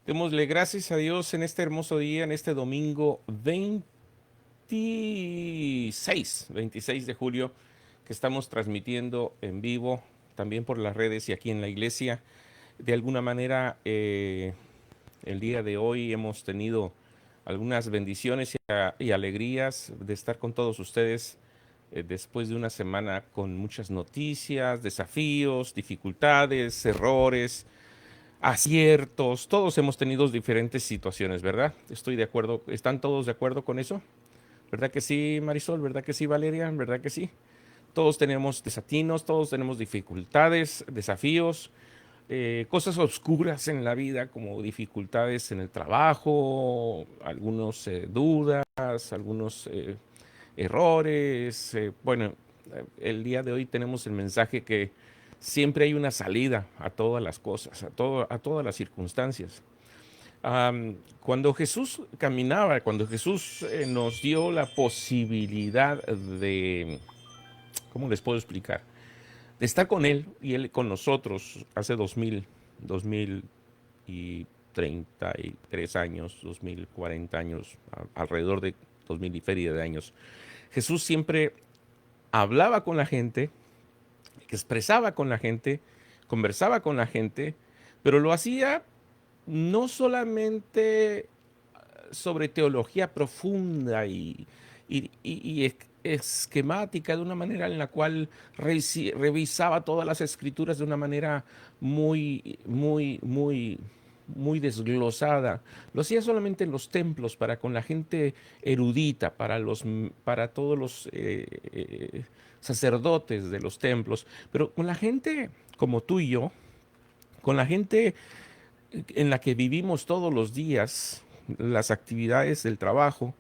Démosle gracias a Dios en este hermoso día, en este domingo 26 de julio, que estamos transmitiendo en vivo, también por las redes y aquí en la iglesia. De alguna manera, el día de hoy hemos tenido algunas bendiciones y alegrías de estar con todos ustedes después de una semana con muchas noticias, desafíos, dificultades, errores, aciertos. Todos hemos tenido diferentes situaciones, ¿verdad? Estoy de acuerdo. ¿Están todos de acuerdo con eso? ¿Verdad que sí, Marisol? ¿Verdad que sí, Valeria? ¿Verdad que sí? Todos tenemos desatinos, todos tenemos dificultades, desafíos, cosas oscuras en la vida, como dificultades en el trabajo, algunos dudas, algunos errores. Bueno, el día de hoy tenemos el mensaje que siempre hay una salida a todas las cosas, a todas las circunstancias. Cuando Jesús caminaba, cuando Jesús nos dio la posibilidad de, ¿cómo les puedo explicar? De estar con Él y Él con nosotros hace 2033 años, 2040 años, alrededor de 2000 y feria de años. Jesús siempre hablaba con la gente, expresaba con la gente, conversaba con la gente, pero lo hacía no solamente sobre teología profunda y esquemática, de una manera en la cual revisaba todas las escrituras de una manera muy desglosada. Lo hacía solamente en los templos, para con la gente erudita, para todos los sacerdotes de los templos, pero con la gente como tú y yo, con la gente en la que vivimos todos los días, las actividades del trabajo,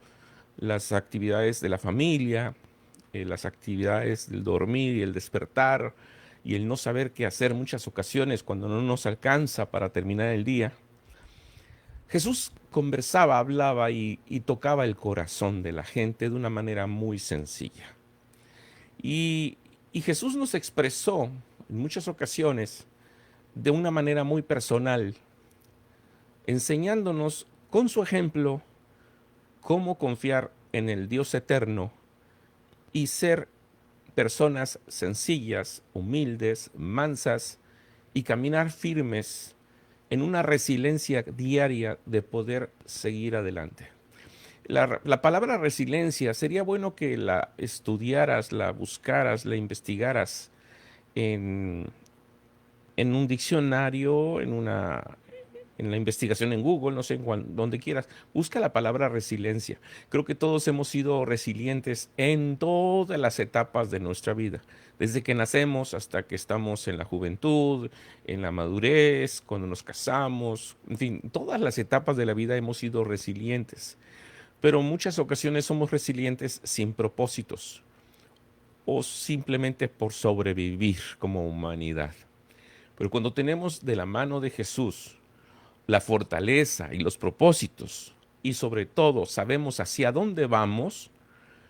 las actividades de la familia, las actividades del dormir y el despertar y el no saber qué hacer muchas ocasiones cuando no nos alcanza para terminar el día. Jesús conversaba, hablaba y tocaba el corazón de la gente de una manera muy sencilla. Y, y Jesús nos expresó en muchas ocasiones de una manera muy personal, enseñándonos con su ejemplo cómo confiar en el Dios eterno y ser personas sencillas, humildes, mansas y caminar firmes en una resiliencia diaria de poder seguir adelante. La palabra resiliencia sería bueno que la estudiaras, la buscaras, la investigaras en, en un diccionario, en la investigación en Google, no sé, donde quieras. Busca la palabra resiliencia. Creo que todos hemos sido resilientes en todas las etapas de nuestra vida, desde que nacemos hasta que estamos en la juventud, en la madurez, cuando nos casamos, en fin, todas las etapas de la vida hemos sido resilientes, pero en muchas ocasiones somos resilientes sin propósitos o simplemente por sobrevivir como humanidad. Pero cuando tenemos de la mano de Jesús la fortaleza y los propósitos, y sobre todo sabemos hacia dónde vamos,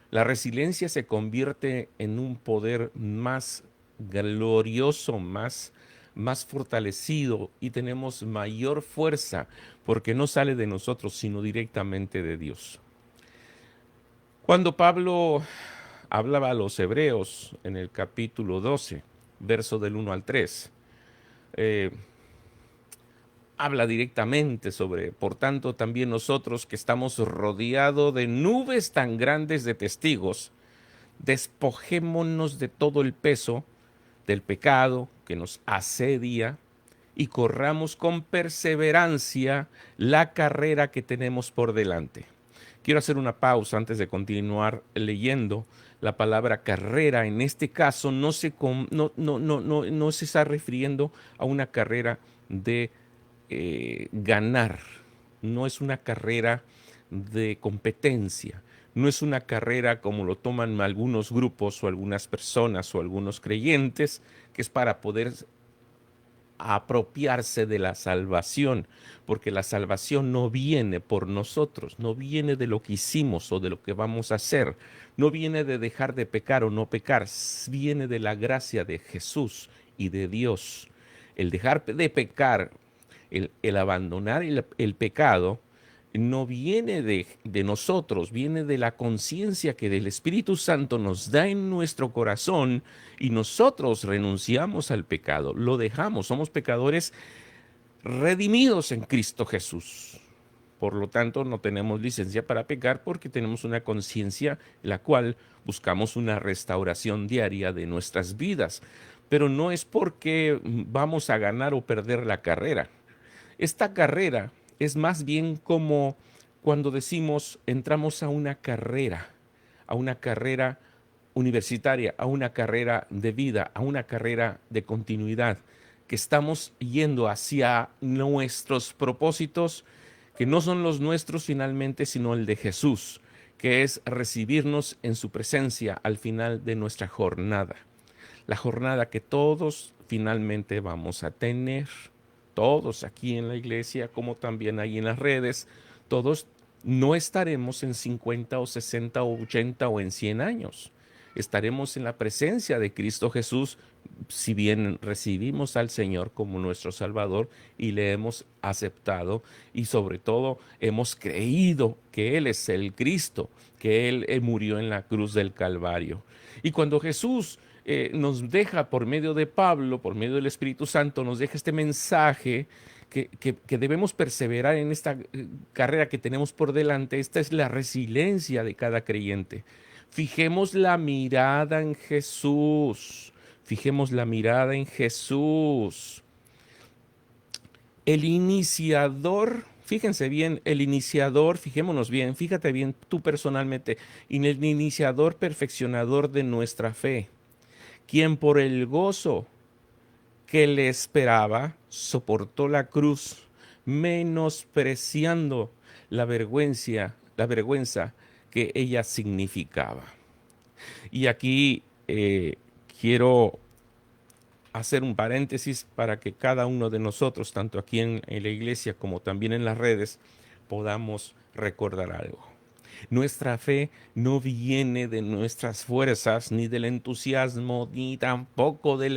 la resiliencia se convierte en un poder más glorioso, más fortalecido, y tenemos mayor fuerza porque no sale de nosotros, sino directamente de Dios. Cuando Pablo hablaba a los hebreos en el capítulo 12, verso del 1 al 3, eh, habla directamente sobre, por tanto, también nosotros que estamos rodeados de nubes tan grandes de testigos, despojémonos de todo el peso del pecado que nos asedia y corramos con perseverancia la carrera que tenemos por delante. Quiero hacer una pausa antes de continuar leyendo. La palabra carrera en este caso no se está refiriendo a una carrera de ganar, no es una carrera de competencia, no es una carrera como lo toman algunos grupos o algunas personas o algunos creyentes, que es para poder apropiarse de la salvación, porque la salvación no viene por nosotros, no viene de lo que hicimos o de lo que vamos a hacer, no viene de dejar de pecar o no pecar, viene de la gracia de Jesús y de Dios. El dejar de pecar El abandonar el pecado no viene de nosotros, viene de la conciencia que del Espíritu Santo nos da en nuestro corazón y nosotros renunciamos al pecado, lo dejamos, somos pecadores redimidos en Cristo Jesús. Por lo tanto, no tenemos licencia para pecar porque tenemos una conciencia en la cual buscamos una restauración diaria de nuestras vidas. Pero no es porque vamos a ganar o perder la carrera. Esta carrera es más bien como cuando decimos entramos a una carrera universitaria, a una carrera de vida, a una carrera de continuidad, que estamos yendo hacia nuestros propósitos, que no son los nuestros finalmente, sino el de Jesús, que es recibirnos en su presencia al final de nuestra jornada. La jornada que todos finalmente vamos a tener, todos aquí en la iglesia, como también ahí en las redes, todos no estaremos en 50 o 60 o 80 o en 100 años. Estaremos en la presencia de Cristo Jesús, si bien recibimos al Señor como nuestro Salvador y le hemos aceptado y sobre todo hemos creído que Él es el Cristo, que Él murió en la cruz del Calvario. Y cuando Jesús nos deja por medio de Pablo, por medio del Espíritu Santo, nos deja este mensaje que debemos perseverar en esta carrera que tenemos por delante. Esta es la resiliencia de cada creyente. Fijemos la mirada en Jesús. Fijemos la mirada en Jesús. El iniciador, fíjense bien, el iniciador, fijémonos bien, fíjate bien tú personalmente, en el iniciador perfeccionador de nuestra fe, quien por el gozo que le esperaba soportó la cruz, menospreciando la vergüenza que ella significaba. Y aquí quiero hacer un paréntesis para que cada uno de nosotros, tanto aquí en la iglesia como también en las redes, podamos recordar algo. Nuestra fe no viene de nuestras fuerzas, ni del entusiasmo, ni tampoco de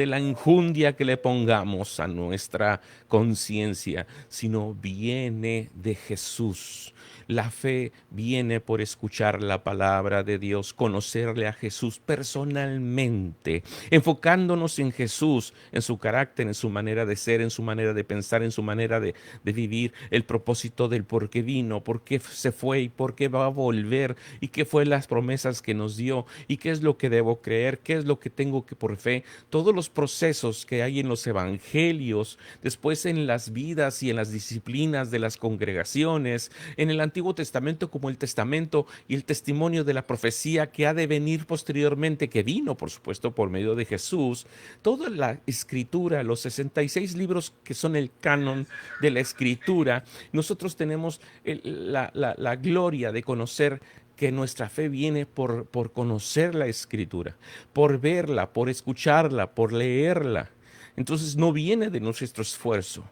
la enjundia que le pongamos a nuestra conciencia, sino viene de Jesús. La fe viene por escuchar la palabra de Dios, conocerle a Jesús personalmente, enfocándonos en Jesús, en su carácter, en su manera de ser, en su manera de pensar, en su manera de vivir, el propósito del por qué vino, por qué se fue y por qué va a volver y qué fue las promesas que nos dio y qué es lo que debo creer, qué es lo que tengo que por fe, todos los procesos que hay en los evangelios, después en las vidas y en las disciplinas de las congregaciones, en el Antiguo Testamento como el Testamento y el testimonio de la profecía que ha de venir posteriormente, que vino, por supuesto, por medio de Jesús. Toda la escritura, los 66 libros que son el canon de la escritura, nosotros tenemos la gloria de conocer que nuestra fe viene por conocer la escritura, por verla, por escucharla, por leerla. Entonces no viene de nuestro esfuerzo.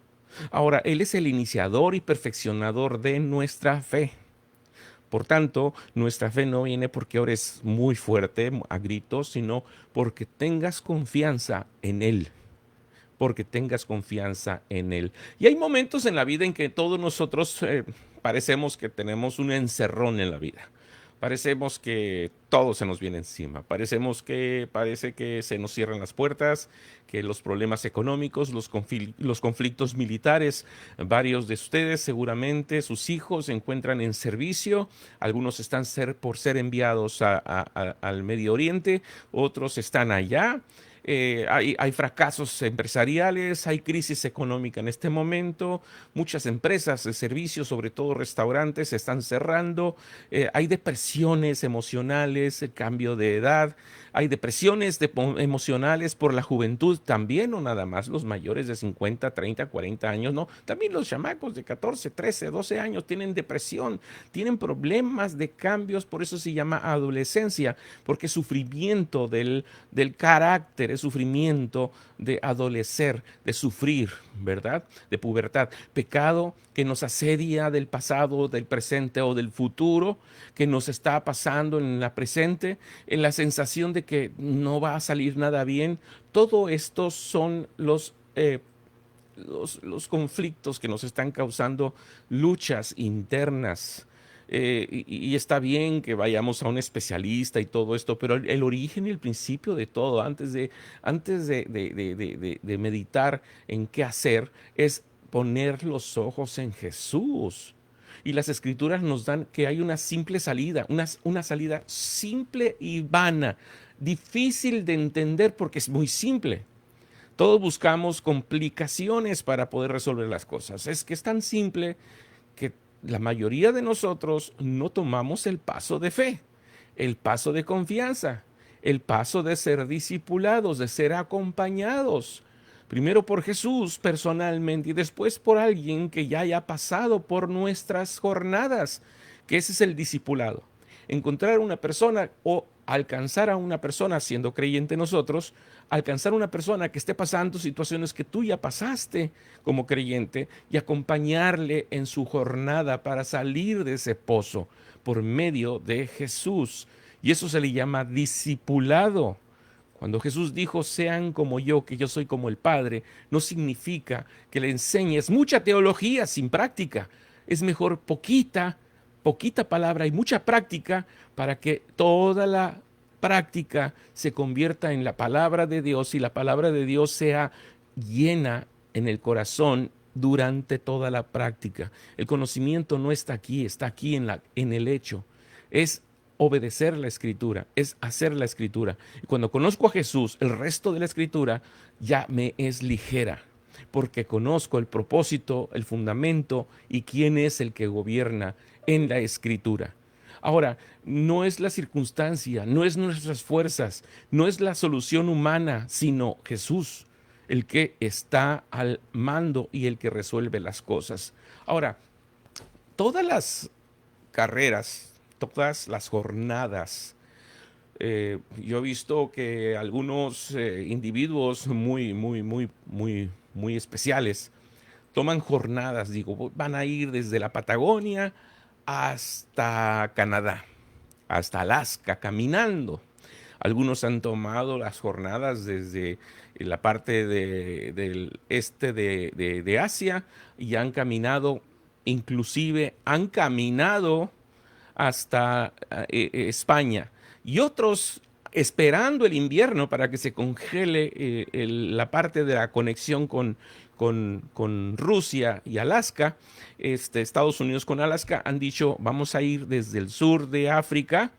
Ahora, Él es el iniciador y perfeccionador de nuestra fe. Por tanto, nuestra fe no viene porque ores muy fuerte, a gritos, sino porque tengas confianza en Él. Porque tengas confianza en Él. Y hay momentos en la vida en que todos nosotros parecemos que tenemos un encerrón en la vida. Parecemos que todo se nos viene encima. Parece que se nos cierran las puertas, que los problemas económicos, los conflictos militares, varios de ustedes seguramente, sus hijos se encuentran en servicio, algunos están por ser enviados al Medio Oriente, otros están allá. Hay fracasos empresariales, hay crisis económica en este momento, muchas empresas de servicios, sobre todo restaurantes, se están cerrando, hay depresiones emocionales, el cambio de edad, hay depresiones emocionales por la juventud también, no nada más los mayores de 50, 30, 40 años, no, también los chamacos de 14, 13, 12 años tienen depresión, tienen problemas de cambios, por eso se llama adolescencia, porque sufrimiento del carácter, es sufrimiento de adolecer, de sufrir, ¿verdad? De pubertad. Pecado que nos asedia del pasado, del presente o del futuro, que nos está pasando en la presente, en la sensación de que no va a salir nada bien. Todo esto son los los conflictos que nos están causando luchas internas. Y está bien que vayamos a un especialista y todo esto, pero el origen y el principio de todo, antes de meditar en qué hacer, es poner los ojos en Jesús. Y las escrituras nos dan que hay una simple salida, una salida simple y vana, difícil de entender porque es muy simple. Todos buscamos complicaciones para poder resolver las cosas. Es que es tan simple que la mayoría de nosotros no tomamos el paso de fe, el paso de confianza, el paso de ser discipulados, de ser acompañados. Primero por Jesús personalmente y después por alguien que ya haya pasado por nuestras jornadas, que ese es el discipulado. Encontrar una persona o alcanzar a una persona siendo creyente nosotros, alcanzar a una persona que esté pasando situaciones que tú ya pasaste como creyente y acompañarle en su jornada para salir de ese pozo por medio de Jesús. Y eso se le llama discipulado. Cuando Jesús dijo, sean como yo, que yo soy como el Padre, no significa que le enseñes mucha teología sin práctica. Es mejor poquita palabra y mucha práctica para que toda la práctica se convierta en la palabra de Dios y la palabra de Dios sea llena en el corazón durante toda la práctica. El conocimiento no está aquí en el hecho. Es obedecer la escritura, es hacer la escritura. Y cuando conozco a Jesús, el resto de la escritura ya me es ligera, porque conozco el propósito, el fundamento y quién es el que gobierna en la escritura. Ahora, no es la circunstancia, no es nuestras fuerzas, no es la solución humana, sino Jesús, el que está al mando y el que resuelve las cosas. Ahora, todas las carreras, todas las jornadas, yo he visto que algunos individuos muy especiales toman jornadas, digo, van a ir desde la Patagonia hasta Canadá, hasta Alaska, caminando. Algunos han tomado las jornadas desde la parte del este de Asia y han caminado, inclusive han caminado hasta España. Y otros esperando el invierno para que se congele la parte de la conexión con Rusia y Alaska, Estados Unidos con Alaska, han dicho, vamos a ir desde el sur de África,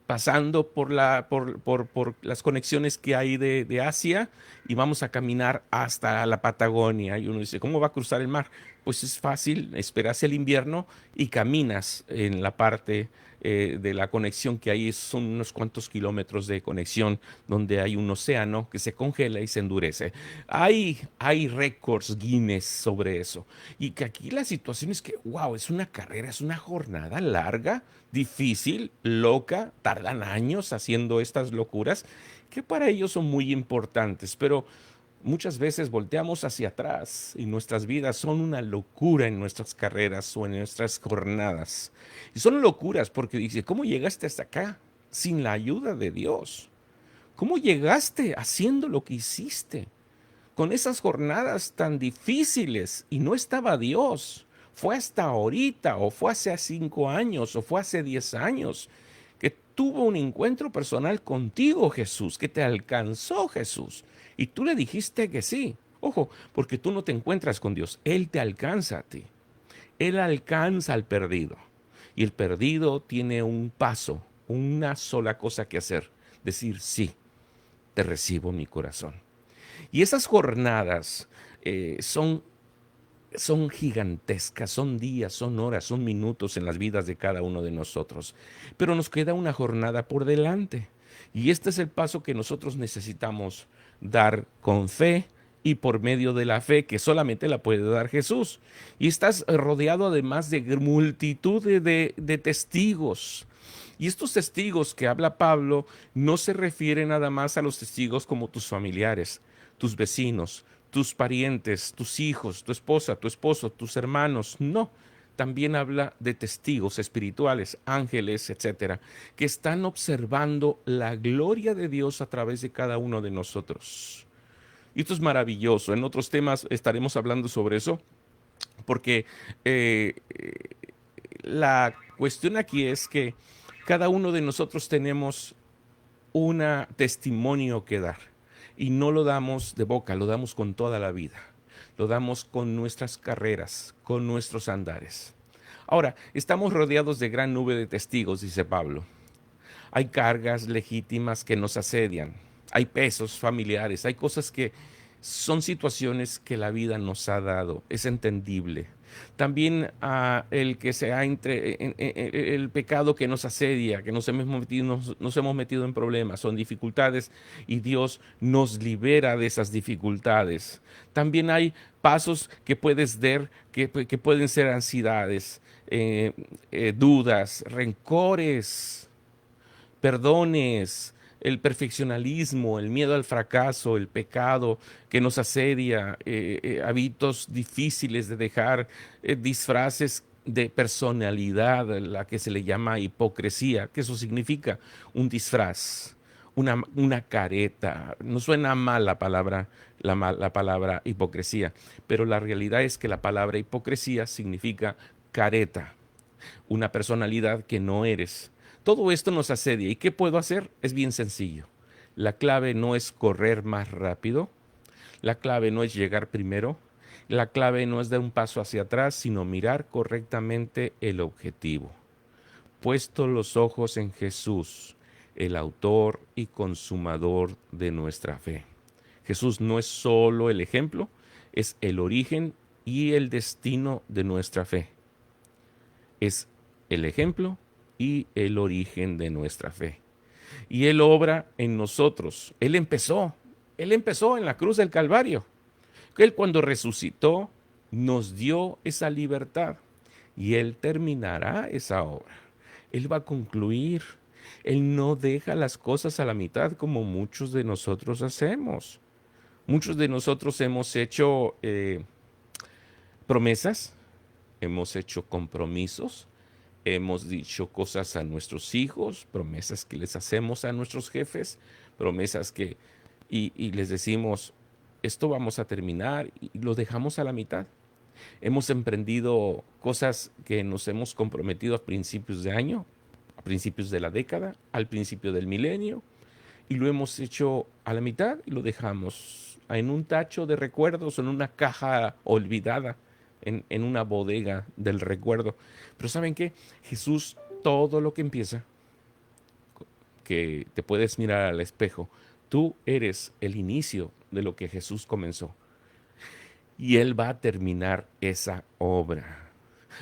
pasando por las conexiones que hay de Asia y vamos a caminar hasta la Patagonia. Y uno dice, ¿cómo va a cruzar el mar? Pues es fácil, esperas el invierno y caminas en la parte de la conexión que hay, son unos cuantos kilómetros de conexión donde hay un océano que se congela y se endurece. Hay récords Guinness sobre eso. Y que aquí la situación es que, wow, es una carrera, es una jornada larga, difícil, loca, tardan años haciendo estas locuras que para ellos son muy importantes, pero muchas veces volteamos hacia atrás y nuestras vidas son una locura en nuestras carreras o en nuestras jornadas. Y son locuras porque dice, ¿cómo llegaste hasta acá sin la ayuda de Dios? ¿Cómo llegaste haciendo lo que hiciste con esas jornadas tan difíciles y no estaba Dios? Fue hasta ahorita, o fue hace 5 años, o fue hace 10 años, que tuvo un encuentro personal contigo, Jesús, que te alcanzó, Jesús. Y tú le dijiste que sí. Ojo, porque tú no te encuentras con Dios, Él te alcanza a ti. Él alcanza al perdido. Y el perdido tiene un paso, una sola cosa que hacer, decir sí, te recibo en mi corazón. Y esas jornadas son gigantescas, son días, son horas, son minutos en las vidas de cada uno de nosotros. Pero nos queda una jornada por delante. Y este es el paso que nosotros necesitamos dar con fe y por medio de la fe que solamente la puede dar Jesús. Y estás rodeado además de multitud de testigos. Y estos testigos que habla Pablo no se refieren nada más a los testigos como tus familiares, tus vecinos, tus parientes, tus hijos, tu esposa, tu esposo, tus hermanos. No, también habla de testigos espirituales, ángeles, etcétera, que están observando la gloria de Dios a través de cada uno de nosotros. Y esto es maravilloso. En otros temas estaremos hablando sobre eso, porque la cuestión aquí es que cada uno de nosotros tenemos un testimonio que dar y no lo damos de boca, lo damos con toda la vida, lo damos con nuestras carreras, con nuestros andares. Ahora, estamos rodeados de gran nube de testigos, dice Pablo. Hay cargas legítimas que nos asedian, hay pesos familiares, hay cosas que son situaciones que la vida nos ha dado, es entendible. También el que se ha el pecado que nos asedia, que nos hemos metido en problemas, son dificultades y Dios nos libera de esas dificultades. También hay pasos que puedes dar que pueden ser ansiedades, dudas, rencores, perdones, el perfeccionalismo, el miedo al fracaso, el pecado que nos asedia, hábitos difíciles de dejar, disfraces de personalidad, la que se le llama hipocresía, que eso significa un disfraz, una careta. No suena mal la palabra, la palabra hipocresía, pero la realidad es que la palabra hipocresía significa careta, una personalidad que no eres. Todo esto nos asedia. ¿Y qué puedo hacer? Es bien sencillo. La clave no es correr más rápido, la clave no es llegar primero, la clave no es dar un paso hacia atrás, sino mirar correctamente el objetivo. Puesto los ojos en Jesús, el autor y consumador de nuestra fe. Jesús no es solo el ejemplo, es el origen y el destino de nuestra fe. Es el ejemplo y el origen de nuestra fe. Y Él obra en nosotros. Él empezó en la cruz del Calvario. Él cuando resucitó nos dio esa libertad y Él terminará esa obra. Él va a concluir. Él no deja las cosas a la mitad como muchos de nosotros hacemos. Muchos de nosotros hemos hecho promesas, hemos hecho compromisos, hemos dicho cosas a nuestros hijos, promesas que les hacemos a nuestros jefes, promesas y les decimos, esto vamos a terminar y lo dejamos a la mitad. Hemos emprendido cosas que nos hemos comprometido a principios de año, a principios de la década, al principio del milenio, y lo hemos hecho a la mitad y lo dejamos en un tacho de recuerdos, en una caja olvidada, en una bodega del recuerdo. Pero ¿saben qué? Jesús, todo lo que empieza, que te puedes mirar al espejo, tú eres el inicio de lo que Jesús comenzó. Y Él va a terminar esa obra.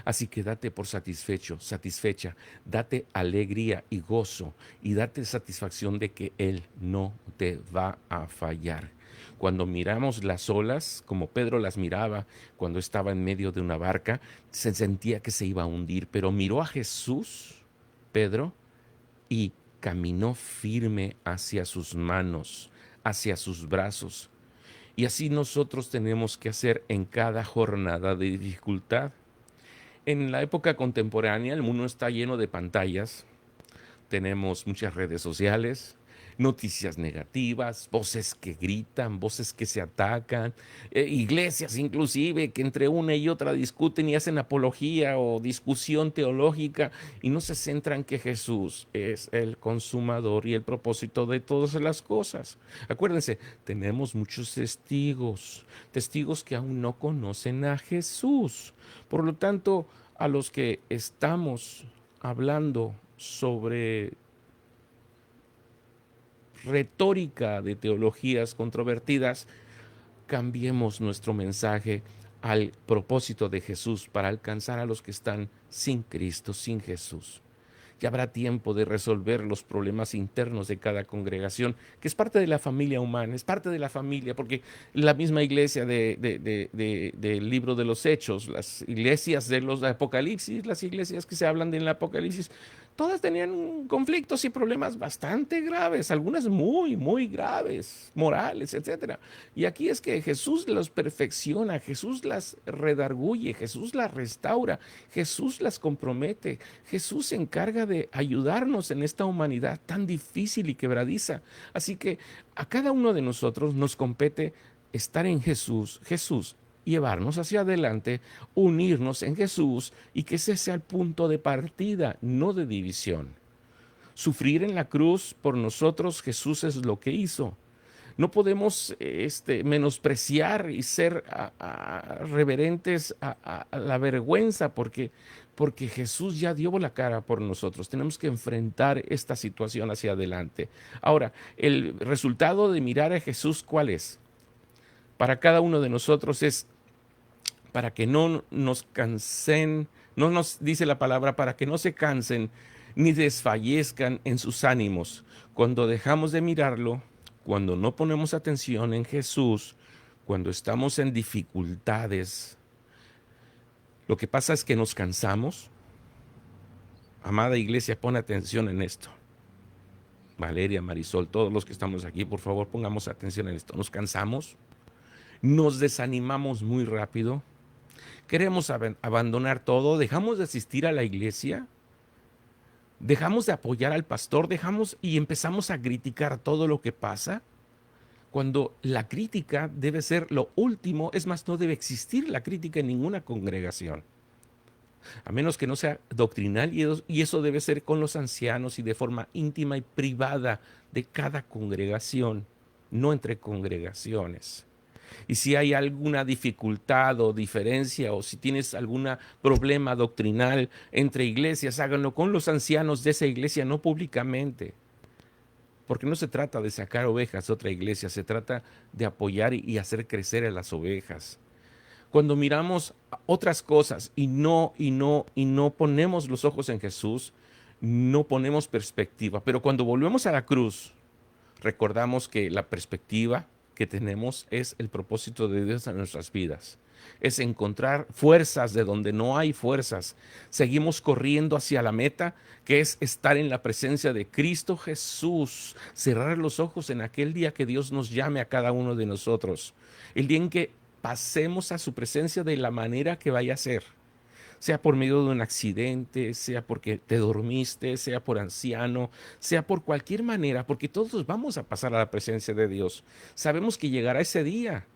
Así que date por satisfecho, satisfecha, date alegría y gozo y date satisfacción de que Él no te va a fallar. Cuando miramos las olas, como Pedro las miraba cuando estaba en medio de una barca, se sentía que se iba a hundir, pero miró a Jesús, Pedro, y caminó firme hacia sus manos, hacia sus brazos. Y así nosotros tenemos que hacer en cada jornada de dificultad. En la época contemporánea el mundo está lleno de pantallas, tenemos muchas redes sociales, noticias negativas, voces que gritan, voces que se atacan, iglesias inclusive que entre una y otra discuten y hacen apología o discusión teológica y no se centran que Jesús es el consumador y el propósito de todas las cosas. Acuérdense, tenemos muchos testigos, testigos que aún no conocen a Jesús. Por lo tanto, a los que estamos hablando sobre retórica de teologías controvertidas, cambiemos nuestro mensaje al propósito de Jesús para alcanzar a los que están sin Cristo, sin Jesús. Ya habrá tiempo de resolver los problemas internos de cada congregación, que es parte de la familia humana, es parte de la familia, porque la misma iglesia del libro de los Hechos, las iglesias de los Apocalipsis, las iglesias que se hablan del Apocalipsis, todas tenían conflictos y problemas bastante graves, algunas muy, muy graves, morales, etcétera. Y aquí es que Jesús los perfecciona, Jesús las redarguye, Jesús las restaura, Jesús las compromete, Jesús se encarga de ayudarnos en esta humanidad tan difícil y quebradiza. Así que a cada uno de nosotros nos compete estar en Jesús, Jesús, llevarnos hacia adelante, unirnos en Jesús y que ese sea el punto de partida, no de división. Sufrir en la cruz por nosotros, Jesús es lo que hizo. No podemos menospreciar y ser reverentes a la vergüenza porque Jesús ya dio la cara por nosotros. Tenemos que enfrentar esta situación hacia adelante. Ahora, el resultado de mirar a Jesús, ¿cuál es? Para cada uno de nosotros es para que no nos cansen, no nos dice la palabra, para que no se cansen ni desfallezcan en sus ánimos. Cuando dejamos de mirarlo, cuando no ponemos atención en Jesús, cuando estamos en dificultades, lo que pasa es que nos cansamos. Amada iglesia, pon atención en esto. Valeria, Marisol, todos los que estamos aquí, por favor, pongamos atención en esto. Nos cansamos, nos desanimamos muy rápido, queremos abandonar todo, dejamos de asistir a la iglesia, dejamos de apoyar al pastor, dejamos y empezamos a criticar todo lo que pasa, cuando la crítica debe ser lo último, es más, no debe existir la crítica en ninguna congregación, a menos que no sea doctrinal, y eso debe ser con los ancianos y de forma íntima y privada de cada congregación, no entre congregaciones. Y si hay alguna dificultad o diferencia o si tienes algún problema doctrinal entre iglesias, háganlo con los ancianos de esa iglesia, no públicamente. Porque no se trata de sacar ovejas de otra iglesia, se trata de apoyar y hacer crecer a las ovejas. Cuando miramos otras cosas y no ponemos los ojos en Jesús, no ponemos perspectiva. Pero cuando volvemos a la cruz, recordamos que la perspectiva que tenemos es el propósito de Dios en nuestras vidas. Es encontrar fuerzas de donde no hay fuerzas. Seguimos corriendo hacia la meta, que es estar en la presencia de Cristo Jesús. Cerrar los ojos en aquel día que Dios nos llame a cada uno de nosotros. El día en que pasemos a su presencia de la manera que vaya a ser. Sea por medio de un accidente, sea porque te dormiste, sea por anciano, sea por cualquier manera, porque todos vamos a pasar a la presencia de Dios. Sabemos que llegará ese día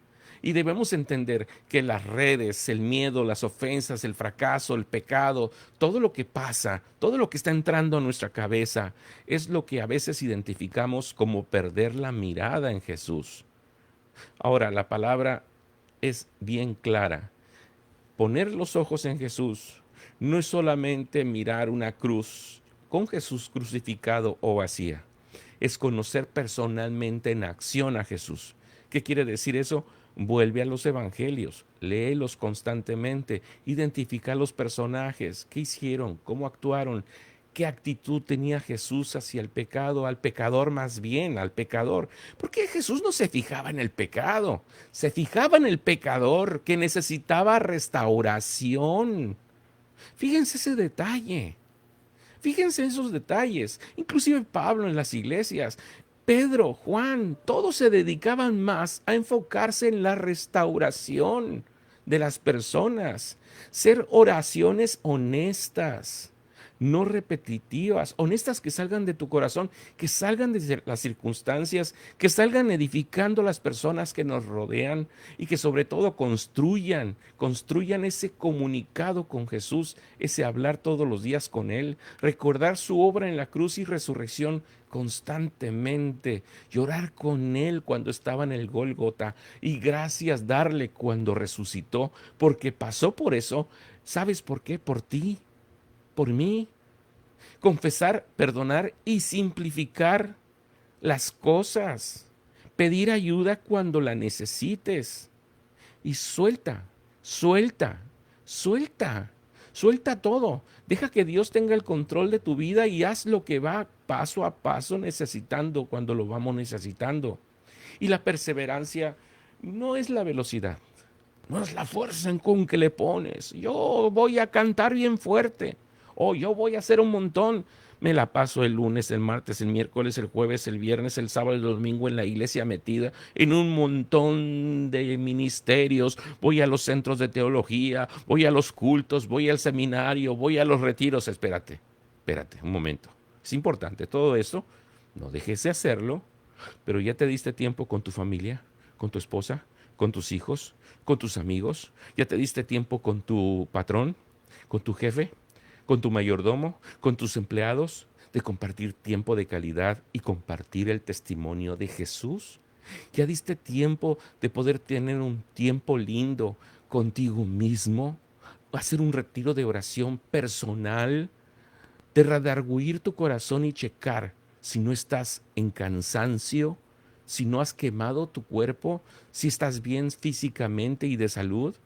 y debemos entender que las redes, el miedo, las ofensas, el fracaso, el pecado, todo lo que pasa, todo lo que está entrando a nuestra cabeza, es lo que a veces identificamos como perder la mirada en Jesús. Ahora, la palabra es bien clara. Poner los ojos en Jesús no es solamente mirar una cruz con Jesús crucificado o vacía, es conocer personalmente en acción a Jesús. ¿Qué quiere decir eso? Vuelve a los evangelios, léelos constantemente, identifica a los personajes, qué hicieron, cómo actuaron, qué actitud tenía Jesús hacia el pecado, al pecador más bien, al pecador. Porque Jesús no se fijaba en el pecado, se fijaba en el pecador que necesitaba restauración. Fíjense ese detalle, fíjense esos detalles. Inclusive Pablo en las iglesias, Pedro, Juan, todos se dedicaban más a enfocarse en la restauración de las personas, ser oraciones honestas, no repetitivas, honestas que salgan de tu corazón, que salgan de las circunstancias, que salgan edificando a las personas que nos rodean y que sobre todo construyan ese comunicado con Jesús, ese hablar todos los días con Él, recordar su obra en la cruz y resurrección constantemente, llorar con Él cuando estaba en el Gólgota y gracias darle cuando resucitó, porque pasó por eso. ¿Sabes por qué? Por ti, por mí. Confesar, perdonar y simplificar las cosas. Pedir ayuda cuando la necesites. Y suelta, suelta, suelta, suelta todo. Deja que Dios tenga el control de tu vida y haz lo que va paso a paso necesitando cuando lo vamos necesitando. Y la perseverancia no es la velocidad, no es la fuerza con que le pones. Yo voy a cantar bien fuerte. O yo voy a hacer un montón. Me la paso el lunes, el martes, el miércoles, el jueves, el viernes, el sábado, el domingo en la iglesia metida en un montón de ministerios. Voy a los centros de teología, voy a los cultos, voy al seminario, voy a los retiros. Espérate, un momento. Es importante todo esto. No dejes de hacerlo, pero ya te diste tiempo con tu familia, con tu esposa, con tus hijos, con tus amigos? ¿Ya te diste tiempo con tu patrón, con tu jefe, con tu mayordomo, con tus empleados? De compartir tiempo de calidad y compartir el testimonio de Jesús. ¿Ya diste tiempo de poder tener un tiempo lindo contigo mismo? Hacer un retiro de oración personal, de redarguir tu corazón y checar si no estás en cansancio, si no has quemado tu cuerpo, si estás bien físicamente y de salud.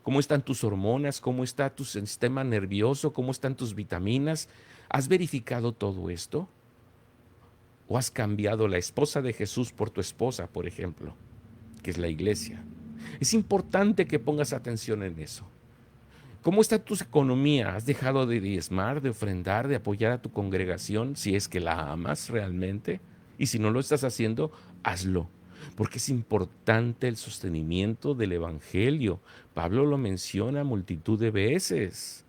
¿Cómo están tus hormonas? ¿Cómo está tu sistema nervioso? ¿Cómo están tus vitaminas? ¿Has verificado todo esto? ¿O has cambiado la esposa de Jesús por tu esposa, por ejemplo, que es la iglesia? Es importante que pongas atención en eso. ¿Cómo está tu economía? ¿Has dejado de diezmar, de ofrendar, de apoyar a tu congregación si es que la amas realmente? Y si no lo estás haciendo, hazlo, porque es importante el sostenimiento del Evangelio. Pablo lo menciona multitud de veces.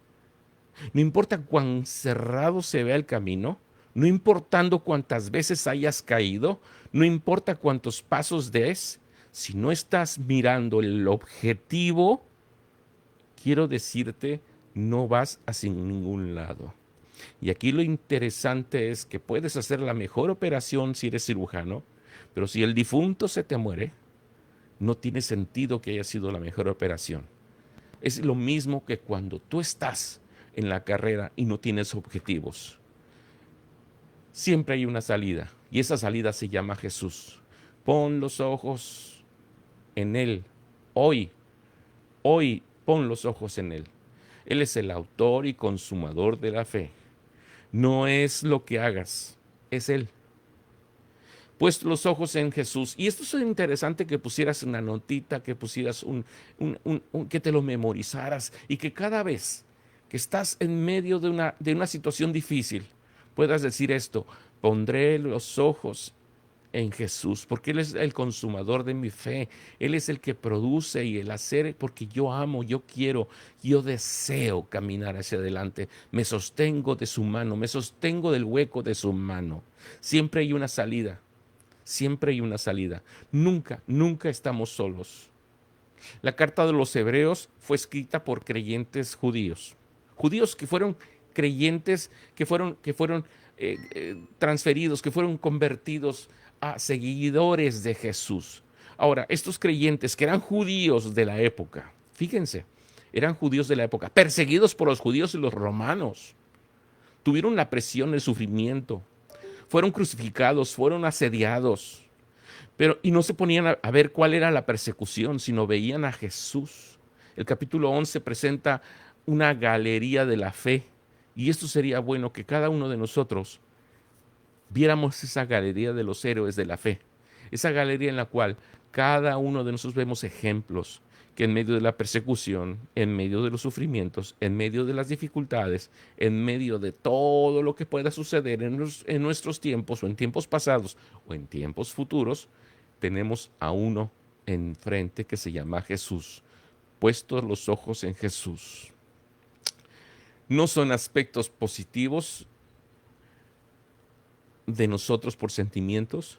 No importa cuán cerrado se vea el camino, no importando cuántas veces hayas caído, no importa cuántos pasos des, si no estás mirando el objetivo, quiero decirte, no vas hacia ningún lado. Y aquí lo interesante es que puedes hacer la mejor operación si eres cirujano, pero si el difunto se te muere, no tiene sentido que haya sido la mejor operación. Es lo mismo que cuando tú estás en la carrera y no tienes objetivos. Siempre hay una salida y esa salida se llama Jesús. Pon los ojos en Él. Hoy pon los ojos en Él. Él es el autor y consumador de la fe. No es lo que hagas, es Él. Puesto los ojos en Jesús. Y esto es interesante que pusieras una notita, que pusieras que te lo memorizaras y que cada vez que estás en medio de una situación difícil, puedas decir esto: pondré los ojos en Jesús, porque Él es el consumador de mi fe. Él es el que produce y el hacer, porque yo amo, yo quiero, yo deseo caminar hacia adelante. Me sostengo de su mano, me sostengo del hueco de su mano. Siempre hay una salida, siempre hay una salida. Nunca, nunca estamos solos. La carta de los Hebreos fue escrita por creyentes judíos, judíos que fueron creyentes, que fueron transferidos, que fueron convertidos a seguidores de Jesús. Ahora, estos creyentes que eran judíos de la época, fíjense, eran judíos de la época, perseguidos por los judíos y los romanos, tuvieron la presión, el sufrimiento, fueron crucificados, fueron asediados, y no se ponían a ver cuál era la persecución, sino veían a Jesús. El capítulo 11 presenta una galería de la fe, y esto sería bueno que cada uno de nosotros viéramos esa galería de los héroes de la fe, esa galería en la cual cada uno de nosotros vemos ejemplos que en medio de la persecución, en medio de los sufrimientos, en medio de las dificultades, en medio de todo lo que pueda suceder en nuestros tiempos o en tiempos pasados o en tiempos futuros, tenemos a uno enfrente que se llama Jesús, puestos los ojos en Jesús. No son aspectos positivos de nosotros por sentimientos,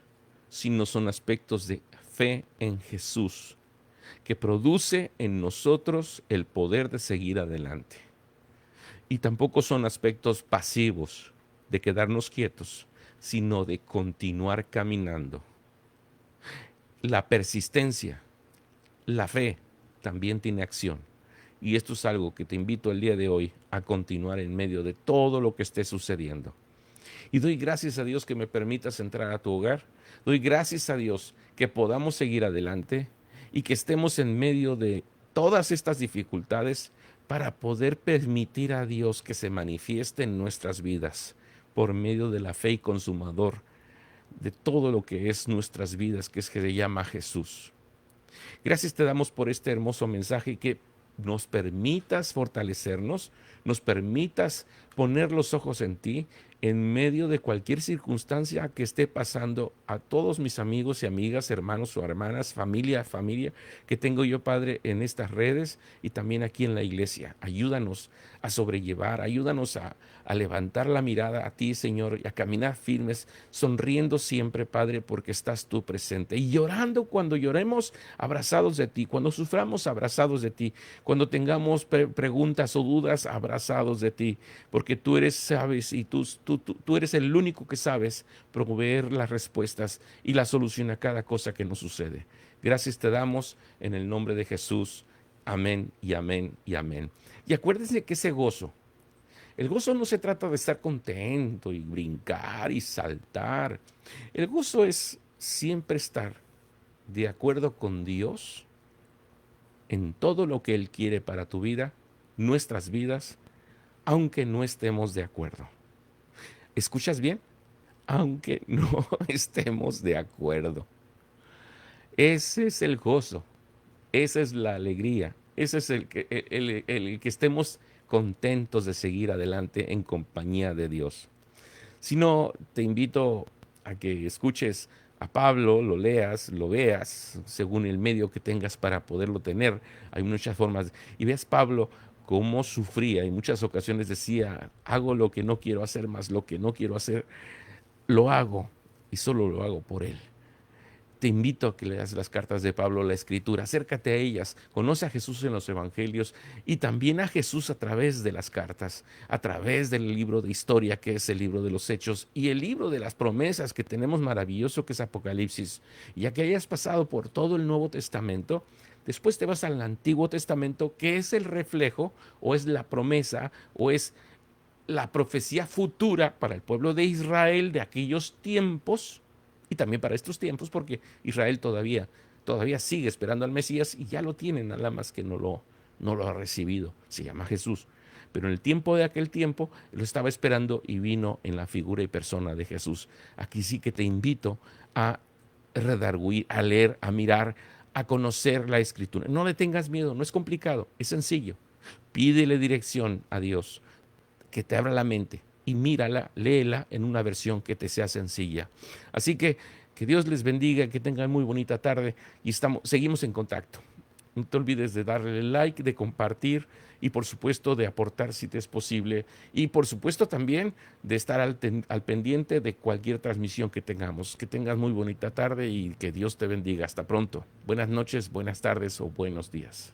sino son aspectos de fe en Jesús, que produce en nosotros el poder de seguir adelante. Y tampoco son aspectos pasivos de quedarnos quietos, sino de continuar caminando. La persistencia, la fe, también tiene acción. Y esto es algo que te invito el día de hoy a continuar en medio de todo lo que esté sucediendo. Y doy gracias a Dios que me permitas entrar a tu hogar. Doy gracias a Dios que podamos seguir adelante y que estemos en medio de todas estas dificultades para poder permitir a Dios que se manifieste en nuestras vidas por medio de la fe y consumador de todo lo que es nuestras vidas, que se llama Jesús. Gracias te damos por este hermoso mensaje y que nos permitas fortalecernos, nos permitas poner los ojos en ti en medio de cualquier circunstancia que esté pasando, a todos mis amigos y amigas, hermanos o hermanas, familia que tengo yo, Padre, en estas redes y también aquí en la iglesia. Ayúdanos a sobrellevar, ayúdanos a levantar la mirada a ti, Señor, y a caminar firmes, sonriendo siempre, Padre, porque estás tú presente. Y llorando cuando lloremos, abrazados de ti, cuando suframos, abrazados de ti, cuando tengamos preguntas o dudas, abrazados de ti, porque tú eres, sabes, y tú eres el único que sabes proveer las respuestas y la solución a cada cosa que nos sucede. Gracias te damos en el nombre de Jesús. Amén y amén y amén. Y acuérdense que ese gozo, el gozo no se trata de estar contento y brincar y saltar. El gozo es siempre estar de acuerdo con Dios en todo lo que Él quiere para tu vida, nuestras vidas, aunque no estemos de acuerdo. ¿Escuchas bien? Aunque no estemos de acuerdo. Ese es el gozo, esa es la alegría, ese es el que estemos contentos de seguir adelante en compañía de Dios. Si no, te invito a que escuches a Pablo, lo leas, lo veas, según el medio que tengas para poderlo tener. Hay muchas formas. Y veas Pablo cómo sufría. En muchas ocasiones decía, hago lo que no quiero hacer, más lo que no quiero hacer, lo hago y solo lo hago por él. Te invito a que leas las cartas de Pablo, la Escritura, acércate a ellas, conoce a Jesús en los Evangelios y también a Jesús a través de las cartas, a través del libro de historia que es el libro de los Hechos y el libro de las promesas que tenemos maravilloso que es Apocalipsis. Y ya que hayas pasado por todo el Nuevo Testamento, después te vas al Antiguo Testamento, que es el reflejo o es la promesa o es la profecía futura para el pueblo de Israel de aquellos tiempos y también para estos tiempos, porque Israel todavía sigue esperando al Mesías y ya lo tiene, nada más que no lo ha recibido. Se llama Jesús. Pero en el tiempo de aquel tiempo lo estaba esperando y vino en la figura y persona de Jesús. Aquí sí que te invito a redarguir, a leer, a mirar, a conocer la Escritura. No le tengas miedo, no es complicado, es sencillo. Pídele dirección a Dios, que te abra la mente y mírala, léela en una versión que te sea sencilla. Así que Dios les bendiga, que tengan muy bonita tarde y seguimos en contacto. No te olvides de darle like, de compartir y por supuesto de aportar si te es posible y por supuesto también de estar al pendiente de cualquier transmisión que tengamos. Que tengas muy bonita tarde y que Dios te bendiga. Hasta pronto. Buenas noches, buenas tardes o buenos días.